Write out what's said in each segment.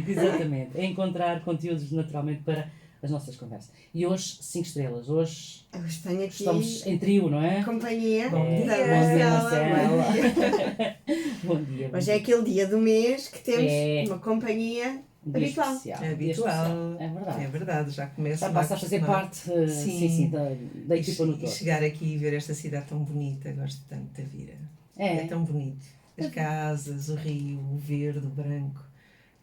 Exatamente. É encontrar conteúdos naturalmente para as nossas conversas. E hoje, 5 estrelas. Hoje Eu tenho aqui estamos em trio, não é? companhia. Bom dia, da Bom dia, Marcela. Marcela. Bom dia. Hoje é aquele dia do mês que temos É. uma companhia Um dia habitual. especial. É Dia habitual. especial. É verdade. É verdade, já começa Já passa a fazer parte sim, da equipa no E todo. chegar aqui e ver esta cidade tão bonita, gosto tanto da Vira. É tão bonito. As casas, o rio, o verde, o branco,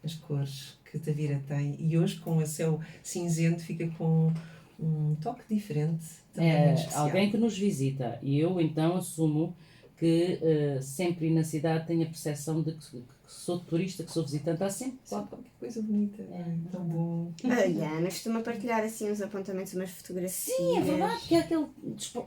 as cores que Tavira tem. E hoje, com o céu cinzento, fica com um toque diferente. Também muito especial. Alguém que nos visita. E eu então assumo que sempre na cidade tenho a percepção de que sou turista, que sou visitante. Há sempre Qualquer coisa bonita. Tão bom. A Ana costuma partilhar assim uns apontamentos, umas fotografias. Sim, é verdade, que é aquele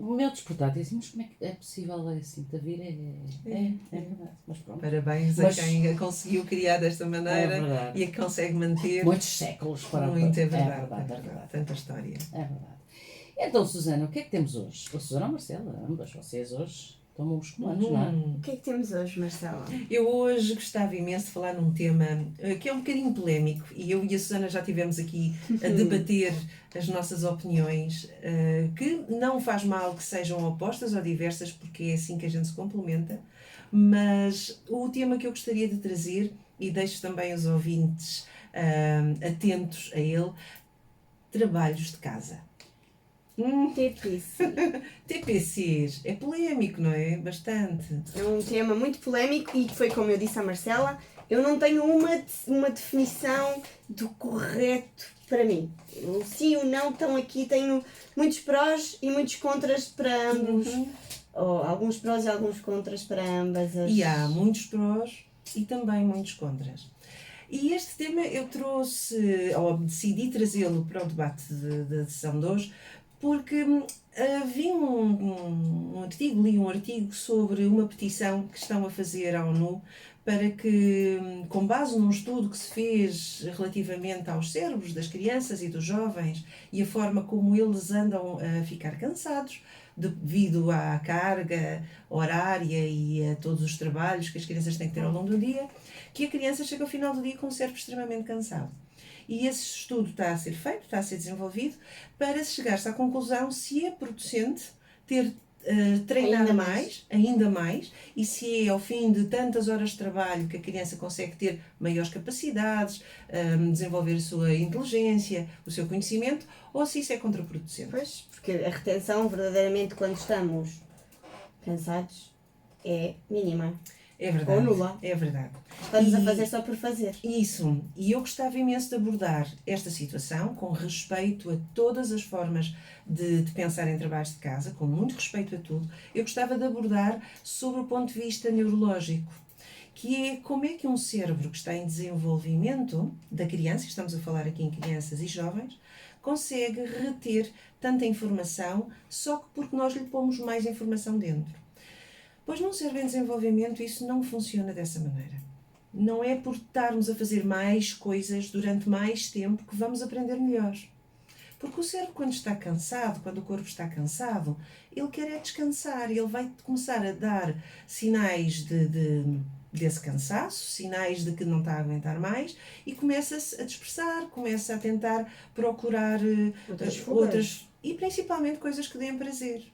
o meu despertado. Assim, mas como é que é possível assim? Tavira é verdade. Mas pronto. Parabéns a quem a conseguiu criar desta maneira e a que consegue manter. Muitos séculos para Muito, é verdade. Tanta história. É verdade. Então, Susana, o que é que temos hoje? Ou Susana ou Marcela, ambas vocês hoje tomam os comandos, não é? O que é que temos hoje, Marcela? Eu hoje gostava imenso de falar num tema que é um bocadinho polémico e eu e a Susana já tivemos aqui a debater as nossas opiniões, que não faz mal que sejam opostas ou diversas, porque é assim que a gente se complementa, mas o tema que eu gostaria de trazer, e deixo também os ouvintes atentos a ele, trabalhos de casa. TPC. TPCs, é polémico, não é? Bastante. É um tema muito polémico e foi como eu disse à Marcela, eu não tenho uma definição do correto para mim. O sim e o não estão aqui, tenho muitos prós e muitos contras para ambos. Ou alguns prós e alguns contras para ambas as... E há muitos prós e também muitos contras. E este tema eu trouxe, ou decidi trazê-lo para o debate da sessão de hoje, porque vi li um artigo sobre uma petição que estão a fazer à ONU para que, com base num estudo que se fez relativamente aos cérebros das crianças e dos jovens e a forma como eles andam a ficar cansados devido à carga horária e a todos os trabalhos que as crianças têm que ter ao longo do dia, que a criança chega ao final do dia com o cérebro extremamente cansado. E esse estudo está a ser feito, está a ser desenvolvido, para chegar-se à conclusão se é producente ter treinado ainda mais, e se é ao fim de tantas horas de trabalho que a criança consegue ter maiores capacidades, desenvolver a sua inteligência, o seu conhecimento, ou se isso é contraproducente. Pois, porque a retenção verdadeiramente quando estamos cansados é mínima. É verdade. Ou nula. É verdade. Estamos a fazer só por fazer. Isso. E eu gostava imenso de abordar esta situação com respeito a todas as formas de pensar em trabalhos de casa, com muito respeito a tudo. Eu gostava de abordar sobre o ponto de vista neurológico, que é como é que um cérebro que está em desenvolvimento da criança, estamos a falar aqui em crianças e jovens, consegue reter tanta informação só porque nós lhe pomos mais informação dentro. Pois num cérebro em desenvolvimento isso não funciona dessa maneira. Não é por estarmos a fazer mais coisas durante mais tempo que vamos aprender melhor. Porque o cérebro, quando está cansado, quando o corpo está cansado, ele quer é descansar, ele vai começar a dar sinais desse cansaço, sinais de que não está a aguentar mais e começa-se a dispersar, começa a tentar procurar outras e principalmente coisas que deem prazer.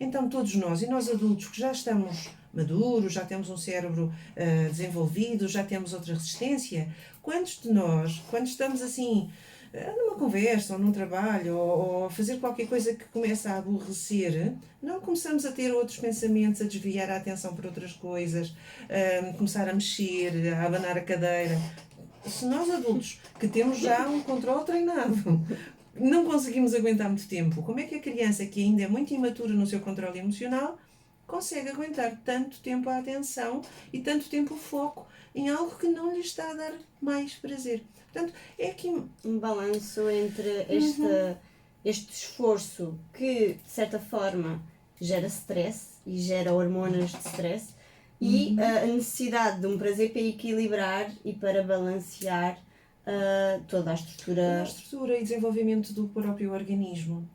Então todos nós, e nós adultos que já estamos maduros, já temos um cérebro desenvolvido, já temos outra resistência, quantos de nós, quando estamos assim numa conversa ou num trabalho ou a fazer qualquer coisa que começa a aborrecer, não começamos a ter outros pensamentos, a desviar a atenção para outras coisas, começar a mexer, a abanar a cadeira. Se nós adultos que temos já um controle treinado não conseguimos aguentar muito tempo, como é que a criança, que ainda é muito imatura no seu controle emocional, consegue aguentar tanto tempo a atenção e tanto tempo o foco em algo que não lhe está a dar mais prazer? Portanto, é aqui um balanço entre este esforço que, de certa forma, gera stress e gera hormonas de stress e a necessidade de um prazer para equilibrar e para balancear toda a estrutura e desenvolvimento do próprio organismo.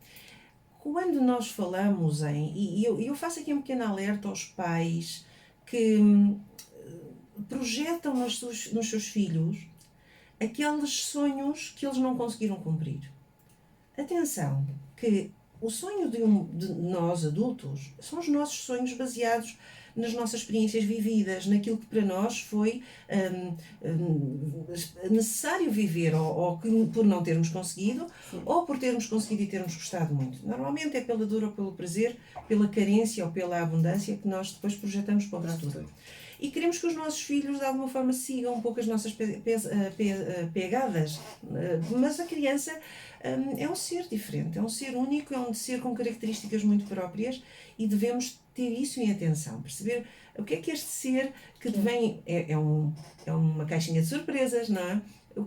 Quando nós falamos e eu faço aqui um pequeno alerta aos pais que projetam nos seus filhos aqueles sonhos que eles não conseguiram cumprir. Atenção, que o sonho de nós adultos são os nossos sonhos baseados nas nossas experiências vividas, naquilo que para nós foi necessário viver, ou que por não termos conseguido, ou por termos conseguido e termos gostado muito. Normalmente é pela dor ou pelo prazer, pela carência ou pela abundância que nós depois projetamos para o futuro. E queremos que os nossos filhos, de alguma forma, sigam um pouco as nossas pegadas. Mas a criança é um ser diferente, é um ser único, é um ser com características muito próprias e devemos ter isso em atenção. Perceber o que é que este ser que vem... É uma caixinha de surpresas, não é?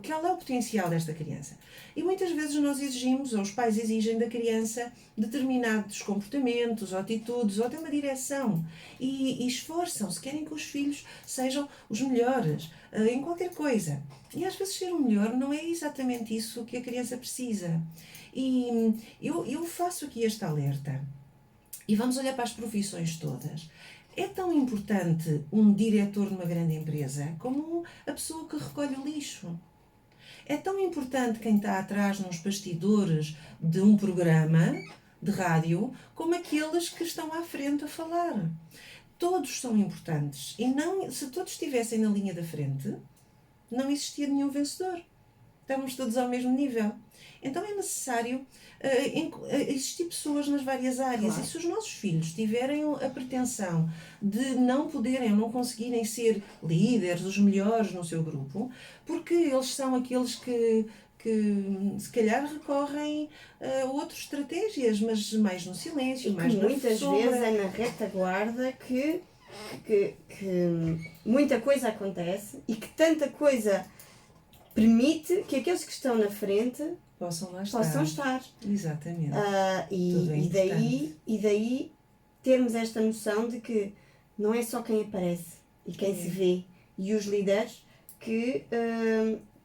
Qual é o potencial desta criança? E muitas vezes nós exigimos, ou os pais exigem da criança, determinados comportamentos, ou atitudes, ou até uma direção. E esforçam-se, querem que os filhos sejam os melhores em qualquer coisa. E às vezes ser o melhor não é exatamente isso que a criança precisa. E eu faço aqui este alerta. E vamos olhar para as profissões todas. É tão importante um diretor de uma grande empresa como a pessoa que recolhe o lixo. É tão importante quem está atrás nos bastidores de um programa de rádio como aqueles que estão à frente a falar. Todos são importantes. E não, se todos estivessem na linha da frente, não existia nenhum vencedor. Estamos todos ao mesmo nível. Então é necessário existir pessoas nas várias áreas. Claro. E se os nossos filhos tiverem a pretensão de não poderem ou não conseguirem ser líderes, os melhores no seu grupo, porque eles são aqueles que se calhar recorrem a outras estratégias, mas mais no silêncio, mais na muitas vezes é na retaguarda que muita coisa acontece e que tanta coisa permite que aqueles que estão na frente possam lá estar. Exatamente. E daí termos esta noção de que não é só quem aparece e quem se vê e os líderes que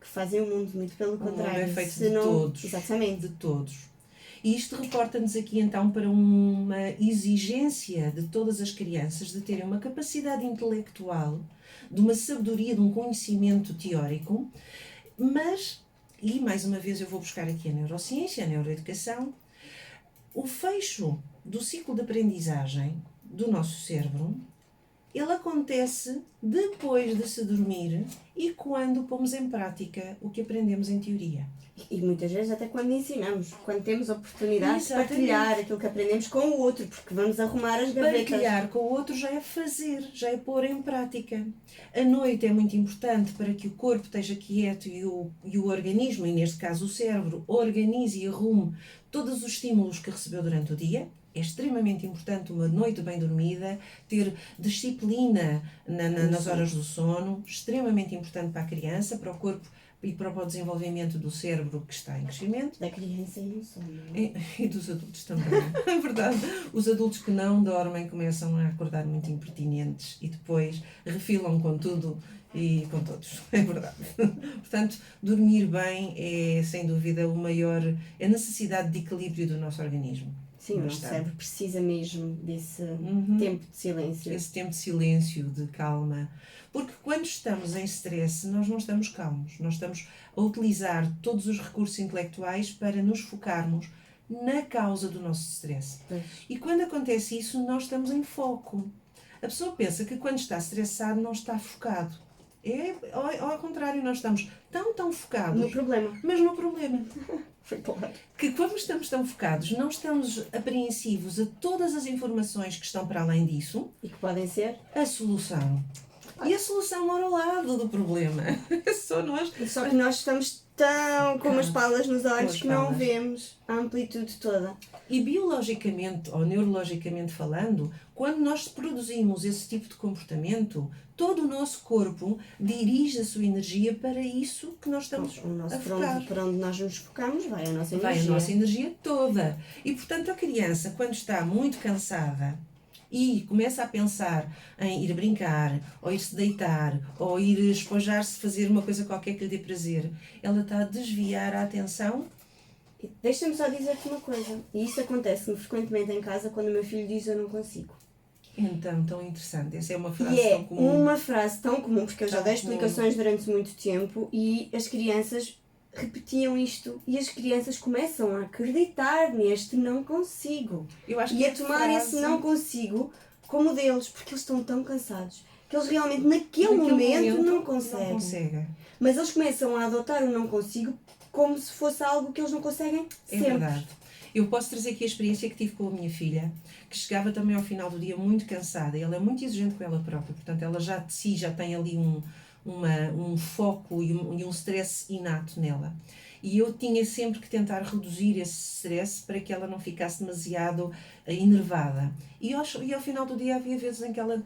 fazem o mundo, muito pelo contrário. É feito de todos. Exatamente. De todos. E isto reporta-nos aqui então para uma exigência de todas as crianças de terem uma capacidade intelectual, de uma sabedoria, de um conhecimento teórico, mas, e mais uma vez eu vou buscar aqui a neurociência, a neuroeducação, o fecho do ciclo de aprendizagem do nosso cérebro, ele acontece depois de se dormir e quando pomos em prática o que aprendemos em teoria. E muitas vezes até quando ensinamos, quando temos a oportunidade de partilhar aquilo que aprendemos com o outro, porque vamos arrumar as gavetas. Partilhar com o outro já é fazer, já é pôr em prática. A noite é muito importante para que o corpo esteja quieto e o organismo, e neste caso o cérebro, organize e arrume todos os estímulos que recebeu durante o dia. É extremamente importante uma noite bem dormida, ter disciplina nas horas do sono, extremamente importante para a criança, para o corpo e para o desenvolvimento do cérebro que está em crescimento. Da criança e do sono. E dos adultos também. É verdade. Os adultos que não dormem começam a acordar muito impertinentes e depois refilam com tudo e com todos. É verdade. Portanto, dormir bem é, sem dúvida, a necessidade de equilíbrio do nosso organismo. Sim, o nosso cérebro precisa mesmo desse tempo de silêncio. Esse tempo de silêncio, de calma. Porque quando estamos em stress, nós não estamos calmos. Nós estamos a utilizar todos os recursos intelectuais para nos focarmos na causa do nosso stress. E quando acontece isso, nós estamos em foco. A pessoa pensa que quando está estressado não está focado. Ao contrário, nós estamos tão focados... No problema. Mas no problema. Foi claro. Que quando estamos tão focados, não estamos apreensivos a todas as informações que estão para além disso. E que podem ser? A solução. E a solução mora ao lado do problema. Só que nós estamos tão com as palas nos olhos que não vemos a amplitude toda. E biologicamente ou neurologicamente falando, quando nós produzimos esse tipo de comportamento, todo o nosso corpo dirige a sua energia para isso que nós estamos a focar. Para onde nós nos focamos, vai a nossa energia. Vai a nossa energia toda. E, portanto, a criança, quando está muito cansada e começa a pensar em ir brincar, ou ir se deitar, ou ir espojar-se, fazer uma coisa qualquer que lhe dê prazer, ela está a desviar a atenção. Deixa-me só dizer-te uma coisa, e isso acontece-me frequentemente em casa quando o meu filho diz eu não consigo. Então, tão interessante. Essa é uma frase E é tão comum. uma frase tão comum, porque eu já Tão dei comum. explicações durante muito tempo e as crianças repetiam isto e as crianças começam a acreditar neste não consigo Eu acho e que a tomar esse não consigo como deles, porque eles estão tão cansados que eles realmente naquele momento não conseguem. Mas eles começam a adotar o não consigo como se fosse algo que eles não conseguem É sempre. verdade. Eu posso trazer aqui a experiência que tive com a minha filha, que chegava também ao final do dia muito cansada. Ela é muito exigente com ela própria, portanto ela já de si já tem ali um foco e um stress inato nela. E eu tinha sempre que tentar reduzir esse stress para que ela não ficasse demasiado enervada. E ao final do dia havia vezes em que ela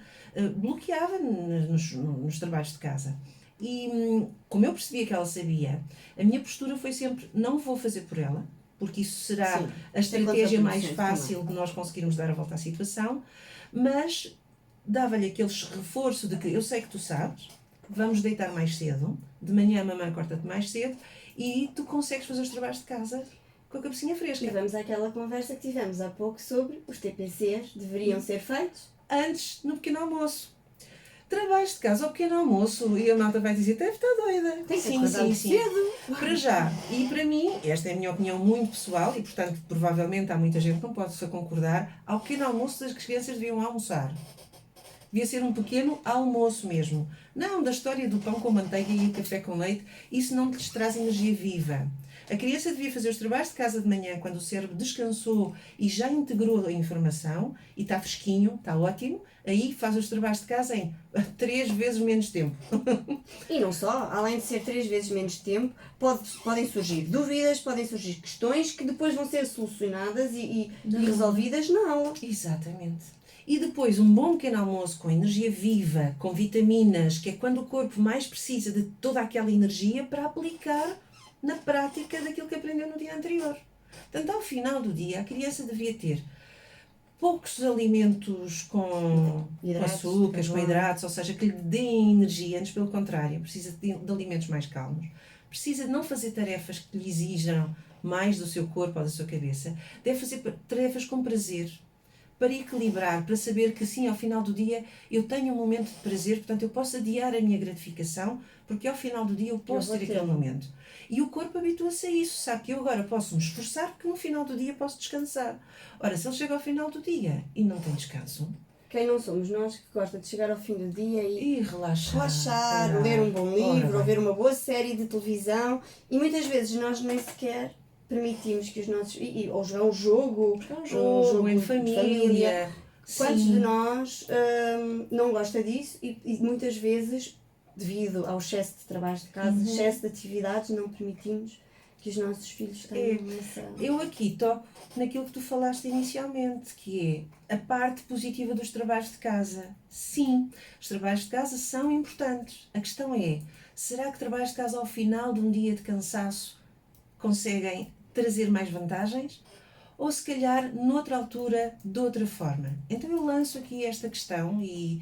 bloqueava nos trabalhos de casa. E como eu percebia que ela sabia, a minha postura foi sempre: não vou fazer por ela, porque isso será Sim, a estratégia mais contraproducente fácil de nós conseguirmos dar a volta à situação, mas dava-lhe aquele reforço de que eu sei que tu sabes, vamos deitar mais cedo, de manhã a mamãe corta-te mais cedo e tu consegues fazer os trabalhos de casa com a cabecinha E fresca. vamos àquela conversa que tivemos há pouco sobre os TPCs deveriam ser feitos Antes, no pequeno almoço. Trabalhos de casa ao pequeno almoço e a malta vai dizer: deve estar doida. Tem que Sim, acordar sim, muito sim. cedo. Para já. E para mim, esta é a minha opinião muito pessoal e, portanto, provavelmente há muita gente que não possa concordar, ao pequeno almoço as crianças deviam almoçar. Devia ser um pequeno almoço mesmo. Não da história do pão com manteiga e café com leite. Isso não lhes traz energia viva. A criança devia fazer os trabalhos de casa de manhã quando o cérebro descansou e já integrou a informação e está fresquinho, está ótimo. Aí faz os trabalhos de casa em 3 vezes menos tempo. E não só, além de ser 3 vezes menos tempo, podem surgir dúvidas, podem surgir questões que depois vão ser solucionadas e resolvidas na aula. Exatamente. E depois um bom pequeno almoço com energia viva, com vitaminas, que é quando o corpo mais precisa de toda aquela energia para aplicar na prática daquilo que aprendeu no dia anterior. Portanto, ao final do dia, a criança devia ter poucos alimentos com açúcares, com hidratos, ou seja, que lhe deem energia, antes pelo contrário, precisa de alimentos mais calmos. Precisa de não fazer tarefas que lhe exijam mais do seu corpo ou da sua cabeça. Deve fazer tarefas com prazer, para equilibrar, para saber que sim, ao final do dia eu tenho um momento de prazer, portanto eu posso adiar a minha gratificação, porque ao final do dia eu posso ter aquele momento. E o corpo habitua-se a isso, sabe que eu agora posso me esforçar porque no final do dia posso descansar. Ora, se ele chega ao final do dia e não tem descanso... Quem não somos nós que gosta de chegar ao fim do dia e relaxar, ler um bom livro, ou ver uma boa série de televisão, e muitas vezes nós nem sequer permitimos que os nossos... ou jogar um jogo em família. Quantos de nós não gosta disso e muitas vezes, devido ao excesso de trabalhos de casa, excesso de atividades, não permitimos que os nossos filhos tenham essa... Eu aqui toco naquilo que tu falaste inicialmente, que é a parte positiva dos trabalhos de casa. Sim, os trabalhos de casa são importantes. A questão é, será que trabalhos de casa ao final de um dia de cansaço conseguem trazer mais vantagens? Ou se calhar noutra altura, de outra forma? Então eu lanço aqui esta questão e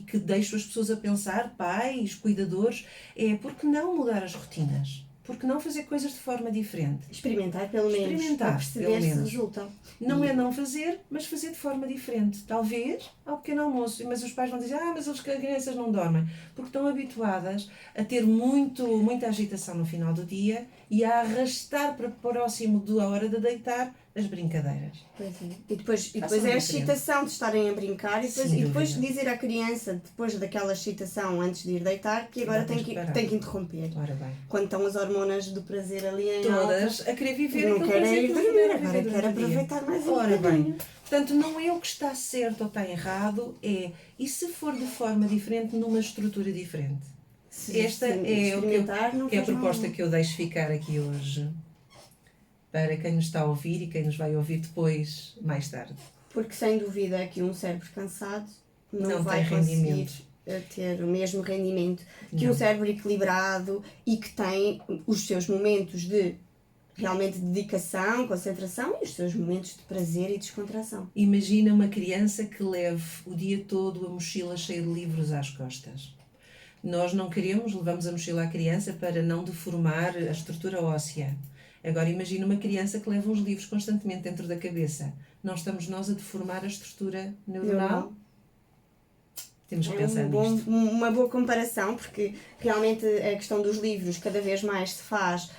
que deixo as pessoas a pensar, pais, cuidadores, é por que não mudar as rotinas? Por que não fazer coisas de forma diferente? Experimentar pelo menos, para perceber se resultam. Não é não fazer, mas fazer de forma diferente. Talvez ao pequeno almoço, mas os pais vão dizer, mas as crianças não dormem, porque estão habituadas a ter muita agitação no final do dia e a arrastar para próximo da hora de deitar as brincadeiras. Pois é. E depois é a excitação de estarem a brincar e depois dizer à criança, depois daquela excitação antes de ir deitar, que agora tem que interromper. Ora bem. Quando estão as hormonas do prazer ali em todas alta, a querer viver não querem ir dormir, agora quero quero aproveitar mais um Ora bocadinho. bem, portanto não é o que está certo ou está errado, e se for de forma diferente, numa estrutura diferente? Esta é a proposta que eu deixo ficar aqui hoje para quem nos está a ouvir e quem nos vai ouvir depois, mais tarde. Porque sem dúvida que um cérebro cansado não vai tem conseguir rendimento. ter o mesmo rendimento que um cérebro equilibrado e que tem os seus momentos de realmente dedicação, concentração e os seus momentos de prazer e descontração. Imagina uma criança que leve o dia todo a mochila cheia de livros às costas. Nós não levamos a mochila à criança para não deformar a estrutura óssea. Agora imagina uma criança que leva uns livros constantemente dentro da cabeça. Não estamos nós a deformar a estrutura neuronal? Temos que É pensar nisto. uma boa comparação, porque realmente a questão dos livros cada vez mais se faz,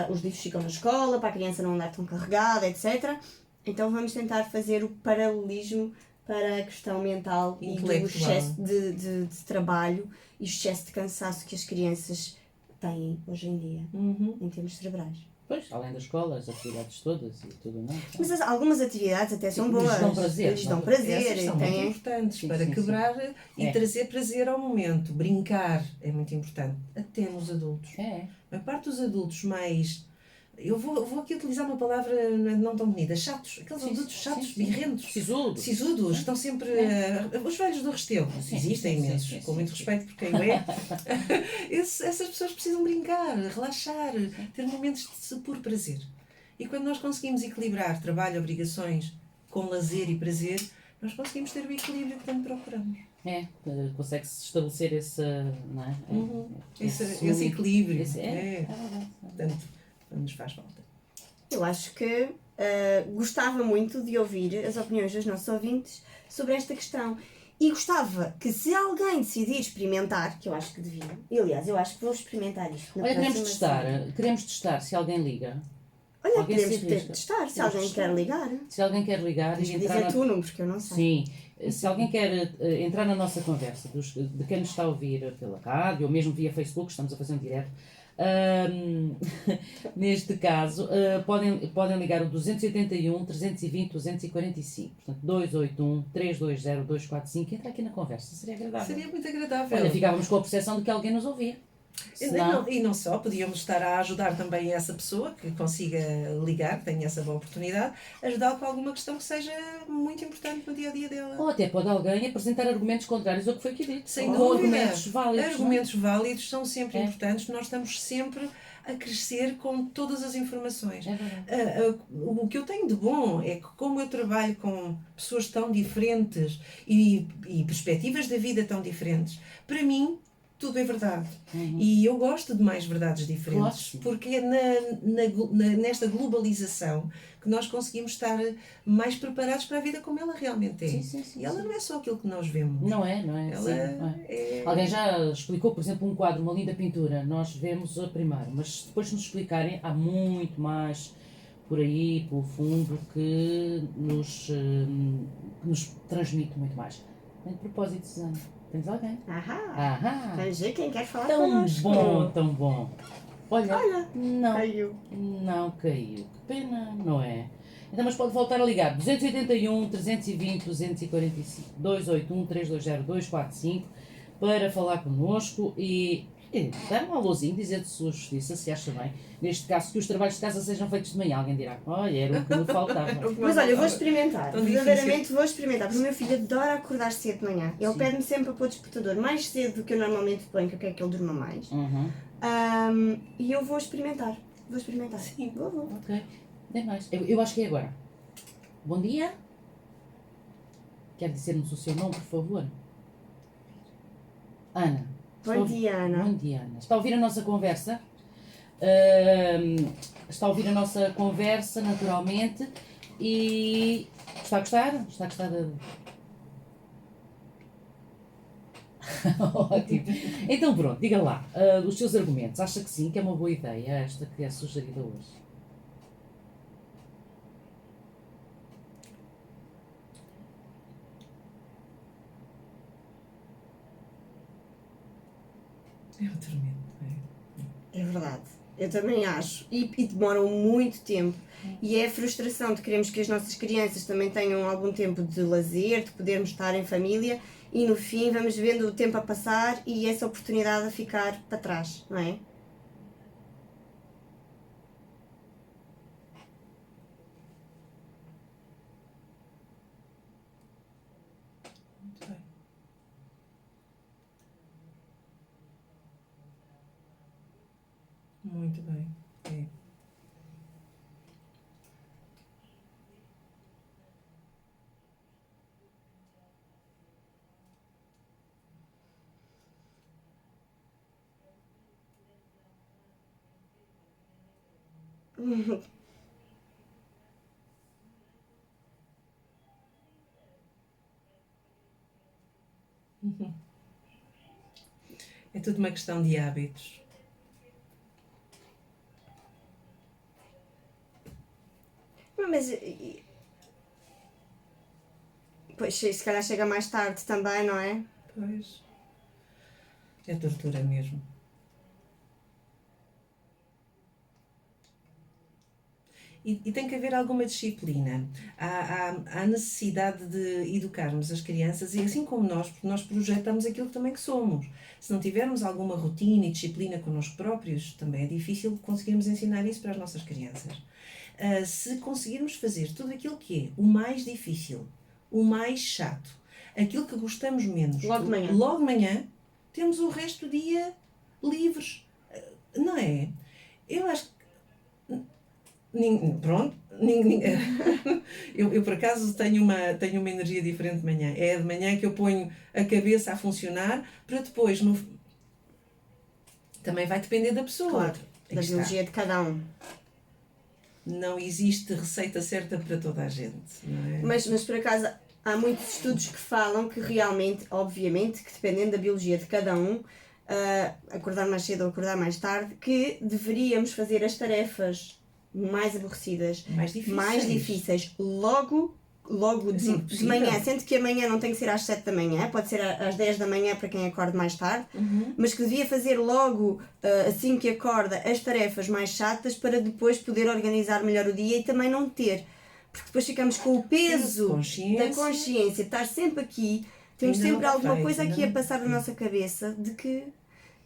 os livros ficam na escola, para a criança não andar tão carregada, etc. Então vamos tentar fazer o paralelismo para a questão mental e do excesso de trabalho e o excesso de cansaço que as crianças têm hoje em dia, em termos cerebrais. Pois, além da escola, as atividades todas e tudo, não é? Mas algumas atividades até são Sim, boas. lhes dão prazer, Lhes dão não é? prazer. Essas são muito importantes Sim, para sim, quebrar e É. trazer prazer ao momento. Brincar é muito importante, até nos adultos. É. A parte dos adultos mais. Eu vou aqui utilizar uma palavra não tão bonita, chatos. Aqueles Sim, adultos chatos, sim, sim. birrentos. Sisudos. Sisudos, que estão sempre. Os velhos do Restelo, Sim, existem sim, imensos, sim, sim, com muito sim. respeito por quem o é. Essas pessoas precisam brincar, relaxar, ter momentos de puro prazer. E quando nós conseguimos equilibrar trabalho, obrigações com lazer e prazer, nós conseguimos ter o equilíbrio que tanto procuramos. Consegue-se estabelecer esse, não é? Esse equilíbrio. É verdade. Portanto, nos faz falta. Eu acho que gostava muito de ouvir as opiniões dos nossos ouvintes sobre esta questão. E gostava que, se alguém decidir experimentar, que eu acho que devia, e aliás, eu acho que vou experimentar isto. Olha, queremos testar se alguém liga. Olha, alguém podemos se arrisca. testar, se Podemos alguém testar. quer ligar. Se alguém quer ligar Tens e que entrar dizer na... tu o número, que eu não sei. Sim, se alguém quer entrar na nossa conversa, de quem nos está a ouvir pela rádio ou mesmo via Facebook, estamos a fazer um direto, neste caso, podem ligar o 281 320 245, portanto 281 320 245, entra aqui na conversa, seria agradável. Seria muito agradável. Olha, ficávamos com a percepção de que alguém nos ouvia. E não só, podíamos estar a ajudar também essa pessoa que consiga ligar, que tenha essa boa oportunidade, ajudá-lo com alguma questão que seja muito importante no dia a dia dela. Ou até pode alguém apresentar argumentos contrários ao que foi aqui dito. Sem Ou dúvida. argumentos válidos. Argumentos válidos são sempre É. importantes, nós estamos sempre a crescer com todas as informações. É verdade. O que eu tenho de bom é que, como eu trabalho com pessoas tão diferentes e perspectivas da vida tão diferentes, para mim tudo é verdade. E eu gosto de mais verdades diferentes, Claro. porque é nesta globalização que nós conseguimos estar mais preparados para a vida como ela realmente é. Sim, E ela não é só aquilo que nós vemos. Não é. Ela Sim, não é. é... Alguém já explicou, por exemplo, um quadro, uma linda pintura, nós vemos a primeiro, mas depois de nos explicarem, há muito mais por aí, pelo fundo, que nos transmite muito mais. De propósito, Susana, tens alguém? Ahá! Vamos ver quem quer falar Tão connosco. bom, tão bom. Olha, não. Caiu. Não caiu. Que pena, não é? Então, mas pode voltar a ligar. 281 320 245 281 320 245 para falar connosco e dar um alôzinho, dizer de sua justiça, se acha bem. Neste caso, que os trabalhos de casa sejam feitos de manhã. Alguém dirá, olha, era o que me faltava. Mas olha, eu vou experimentar. Tão Verdadeiramente vou experimentar. Porque o meu filho adora acordar cedo de manhã. Ele Sim. pede-me sempre para pôr o despertador mais cedo do que eu normalmente ponho, que eu quero que ele durma mais. Uhum. E eu vou experimentar. Sim. Vou. Ok. Tem mais. Eu acho que é agora. Bom dia. Quer dizer-nos o seu nome, por favor? Ana. Bom dia, Ana. Bom dia, Ana. Está a ouvir a nossa conversa? Está a ouvir a nossa conversa, naturalmente. E está a gostar? Está a gostar de... Ótimo. Então pronto, diga lá, os seus argumentos. Acha que sim, que é uma boa ideia esta que é sugerida hoje? É um tormento, É verdade. Eu também acho. E demoram muito tempo. E é a frustração de queremos que as nossas crianças também tenham algum tempo de lazer, de podermos estar em família e no fim vamos vendo o tempo a passar e essa oportunidade a ficar para trás, não é? Muito bem. Muito bem. É. É tudo uma questão de hábitos. Mas, pois, se calhar chega mais tarde também, não é? Pois. É tortura mesmo. E tem que haver alguma disciplina. Há necessidade de educarmos as crianças, e assim como nós, porque nós projetamos aquilo também que somos. Se não tivermos alguma rotina e disciplina connosco próprios, também é difícil conseguirmos ensinar isso para as nossas crianças. Se conseguirmos fazer tudo aquilo que é o mais difícil, o mais chato, aquilo que gostamos menos, Logo de manhã, temos o resto do dia livres. Não é? Eu acho que pronto, eu por acaso tenho uma energia diferente de manhã. É de manhã que eu ponho a cabeça a funcionar para depois também vai depender da pessoa. Claro, da biologia de cada um. Não existe receita certa para toda a gente, não é? Mas por acaso há muitos estudos que falam que realmente, obviamente, que dependendo da biologia de cada um, acordar mais cedo ou acordar mais tarde, que deveríamos fazer as tarefas mais aborrecidas, mais difíceis logo assim de manhã, sendo que amanhã não tem que ser às 7 da manhã, pode ser às 10 da manhã para quem acorda mais tarde, mas que devia fazer logo, assim que acorda, as tarefas mais chatas para depois poder organizar melhor o dia e também não ter, porque depois ficamos com o peso da consciência, estar sempre aqui, temos sempre alguma coisa aqui a passar na nossa cabeça de que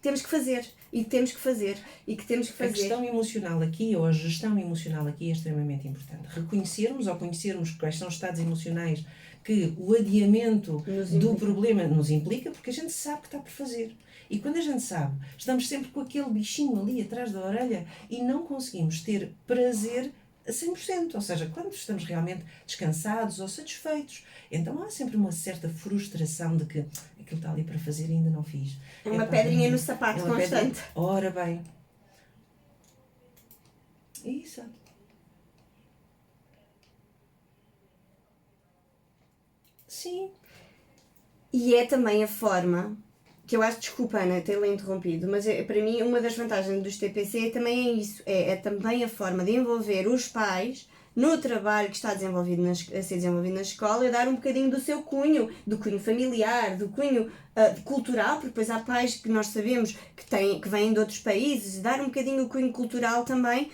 temos que fazer, e que temos que fazer, e que temos que fazer. A questão emocional aqui, ou a gestão emocional aqui, é extremamente importante. Reconhecermos ou conhecermos quais são os estados emocionais que o adiamento do problema nos implica, porque a gente sabe que está por fazer. E quando a gente sabe, estamos sempre com aquele bichinho ali atrás da orelha e não conseguimos ter prazer a 100%, ou seja, quando estamos realmente descansados ou satisfeitos. Então há sempre uma certa frustração de que aquilo está ali para fazer e ainda não fiz. É uma pedrinha no sapato constante. Ora bem. Isso. Sim. E é também a forma que eu acho, desculpa Ana, ter-lhe interrompido, mas para mim uma das vantagens dos TPC também é isso, é também a forma de envolver os pais no trabalho que está desenvolvido a ser desenvolvido na escola e dar um bocadinho do seu cunho, do cunho familiar, do cunho cultural, porque depois há pais que nós sabemos que vêm de outros países, dar um bocadinho o cunho cultural também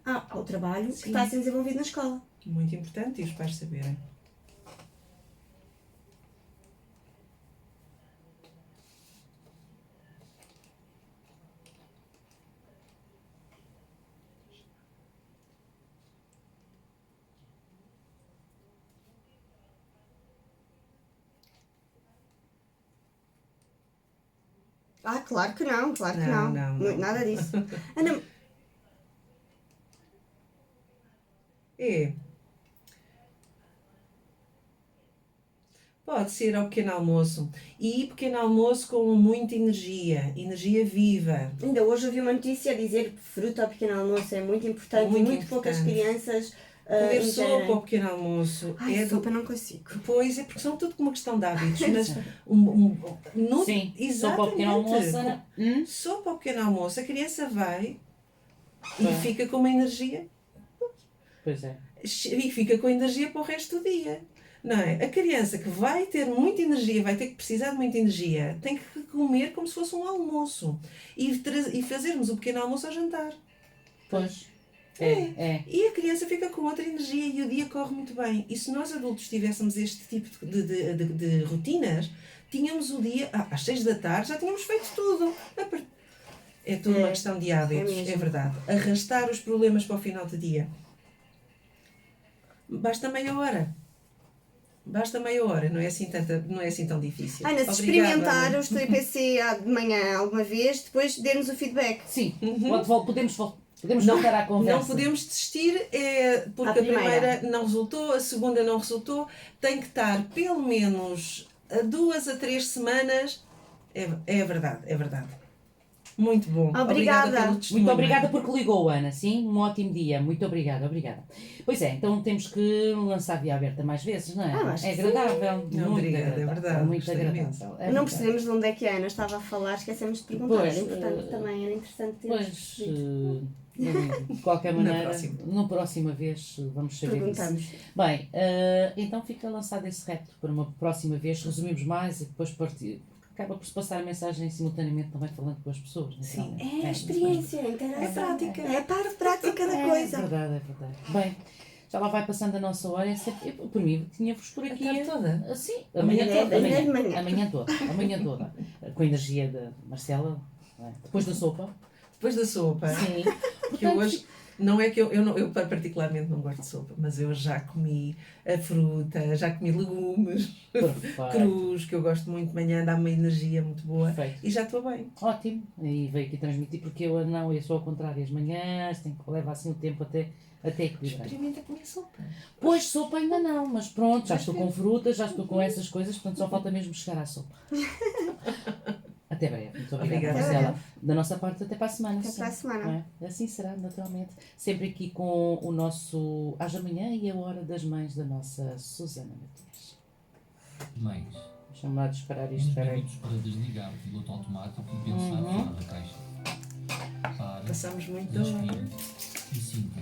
ao trabalho que está a ser desenvolvido na escola. Muito importante e os pais saberem. Claro que não, Não. Nada disso. Ana... Pode ser ao pequeno almoço. E pequeno almoço com muita energia viva. Ainda hoje ouvi uma notícia a dizer que fruta ao pequeno almoço é muito importante. Muito poucas crianças comer sopa ao pequeno almoço. Sopa não consigo. Pois, é porque são tudo uma questão de hábitos. Mas sim, exatamente. sopa ao pequeno almoço. Sopa ao pequeno almoço. A criança vai e fica com uma energia. Pois é. E fica com energia para o resto do dia. Não é? A criança que vai ter muita energia, vai ter que precisar de muita energia, tem que comer como se fosse um almoço. E fazermos o pequeno almoço ao jantar. Pois. E a criança fica com outra energia e o dia corre muito bem. E se nós adultos tivéssemos este tipo de rotinas, tínhamos o dia, às 6 da tarde, já tínhamos feito tudo. É tudo uma questão de hábitos, é verdade. Arrastar os problemas para o final do dia. Basta meia hora, não é assim tão difícil. Ana, se experimentar os TPC de manhã alguma vez, depois dê-nos o feedback. Sim, podemos voltar à conversa. Não podemos desistir, porque a primeira não resultou, a segunda não resultou, tem que estar pelo menos 2 a 3 semanas. É verdade. Muito bom. Obrigada. Pelo Muito testemunho. obrigada porque ligou, Ana, sim? Um ótimo dia. Muito obrigada, obrigada. Pois é, então temos que lançar Via Aberta mais vezes, não é? Acho É que agradável. Não, Muito obrigada, é agradável, verdade, muito gostei agradável. imenso. É Não verdade. percebemos de onde é que a Ana estava a falar, esquecemos de perguntar. Pois, Era importante também, era interessante termos Pois, percebido. de qualquer Na maneira, próxima. na próxima vez vamos saber disso. Perguntamos. Bem, então fica lançado esse repto para uma próxima vez, resumimos mais e depois partir. Acaba por se passar a mensagem simultaneamente também falando com as pessoas. Sim. naturalmente. É a experiência, a interação. É prática. É a parte prática da É coisa. verdade, é verdade. Bem, já lá vai passando a nossa hora. Eu, por mim, tinha-vos por A aqui. tarde toda? Sim, Amanhã amanhã toda. é de manhã. Amanhã toda. Com a energia da Marcela, não é? Depois da sopa. Depois da sopa, Sim. que eu hoje, não é que eu particularmente não gosto de sopa, mas eu já comi a fruta, já comi legumes, Perfeito. crus, que eu gosto muito de manhã, dá-me uma energia muito boa Perfeito. e já estou bem. Ótimo. E veio aqui transmitir, porque eu sou ao contrário. As manhãs, tenho que levar assim o tempo até equilibrar. Experimenta comer sopa. Pois, sopa ainda não, mas pronto, já estou com frutas, já estou com essas coisas, portanto só falta mesmo chegar à sopa. Até breve. Muito obrigada, Obrigada. Marcela. Da nossa parte, até para a semana. Até sim. para a semana. Não é? Assim será, naturalmente. Sempre aqui com o nosso Haja Amanhã e a Hora das Mães da nossa Susana Matias. Mães, Deixa-me lá disparar uns isto, espera aí. minutos para desligar o piloto automático e pensar Uhum. fora da caixa. Pare, Passamos muito. respire e sinta.